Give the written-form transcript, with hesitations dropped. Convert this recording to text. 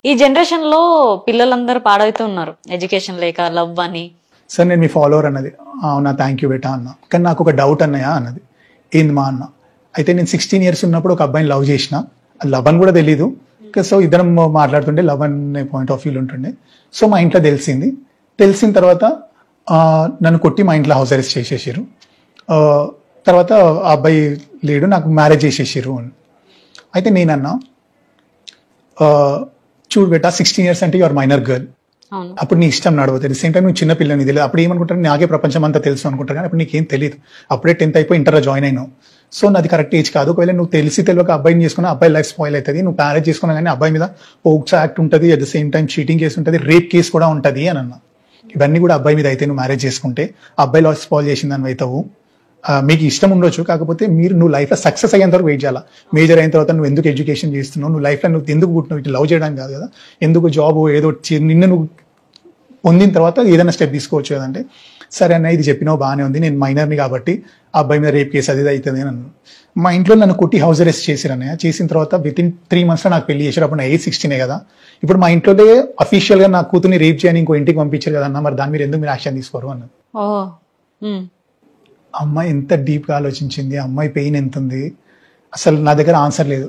ఈ జనరేషన్ లో పిల్లలందరూ పాడవుతూ ఉన్నారు, ఎడ్యుకేషన్ లేక, లవ్ అని. సార్ నేను మీ ఫాలోవర్ అన్నది. అవునా, థ్యాంక్ యూ బేటా అన్న. కానీ నాకు ఒక డౌట్ అన్నయ్య అన్నది. ఏంది మా అన్న? అయితే నేను 16 years ఉన్నప్పుడు ఒక అబ్బాయిని లవ్ చేసిన. అది లవ్ అని కూడా తెలీదు. సో ఇద్దరం మాట్లాడుతుంటే లవ్ అనే పాయింట్ ఆఫ్ వ్యూలో ఉంటుండే. సో మా ఇంట్లో తెలిసిన తర్వాత నన్ను కొట్టి మా ఇంట్లో హౌస్ అరెస్ట్ చేసేసారు. తర్వాత ఆ అబ్బాయి లేడు, నాకు మ్యారేజ్ చేసేసారు అని. అయితే నేనన్నా, చూడు బేటా, 16 years అంటే యువర్ మైనర్ గర్ల్. అప్పుడు నీ ఇష్టం నడవతుంది. సేమ్ టైం నువ్వు చిన్న పిల్లని తెలియదు. అప్పుడు ఏమనుకుంటారు, నాకే ప్రపంచం అంతా తెలుసు అనుకుంటారు. కానీ అప్పుడు నీకేం తెలియదు. అప్పుడే 10th అయిపోయి ఇంటర్లో జాయిన్ అయినావు. సో నాది కరెక్ట్ ఏజ్ కాదు. ఒకవేళ నువ్వు తెలియక అబ్బాయిని చేసుకున్నా, అబ్బాయి లైఫ్ స్పాయిల్ అవుతుంది. నువ్వు మ్యారేజ్ చేసుకున్నా కానీ అబ్బాయి మీద పోక్సో యాక్ట్ ఉంటుంది, at the same time cheating case ఉంటుంది, రేప్ కేసు కూడా ఉంటుంది అని అన్న. ఇవన్నీ కూడా అబ్బాయి మీద అయితే నువ్వు మ్యారేజ్ చేసుకుంటే అబ్బాయి లైఫ్ స్పాయిల్ చేసిందని అవుతావు. మీకు ఇష్టం ఉండొచ్చు, కాకపోతే నువ్వు లైఫ్లో సక్సెస్ అయ్యేంత వరకు వెయిట్ చేయాలా. మేజర్ అయిన తర్వాత నువ్వు ఎందుకు ఎడ్యుకేషన్ చేస్తున్నావు, నువ్వు లైఫ్లో నువ్వు ఎందుకు పుట్టినావు, ఇట్లా లవ్ చేయడానికి కాదు కదా, ఎందుకు జాబ్ ఏదో నిన్ను నువ్వు పొందిన తర్వాత ఏదైనా స్టెప్ తీసుకోవచ్చు కదంటే, సరే అన్న ఇది చెప్పినావు బాగానే ఉంది, నేను మైనర్ని కాబట్టి ఆ అబ్బాయి మీద రేప్ కేసు అది అవుతుంది అని అన్నాను. మా ఇంట్లో నన్ను కొట్టి హౌస్ అరెస్ట్ చేశారు అన్నయ్య. చేసిన తర్వాత వితిన్ 3 monthsలో నాకు పెళ్లి చేశారు. అప్పుడు నా ఏజ్ 16 కదా. ఇప్పుడు మా ఇంట్లోనే అఫీషియల్గా నా కూతుర్ని రేప్ చేయని ఇంకో ఇంటికి పంపించారు కదన్నా, మరి దాని మీద ఎందుకు మీరు యాక్షన్ తీసుకోరు అన్నారు. అమ్మాయి ఎంత డీప్గా ఆలోచించింది, అమ్మాయి పెయిన్ ఎంత ఉంది, అసలు నా దగ్గర ఆన్సర్ లేదు.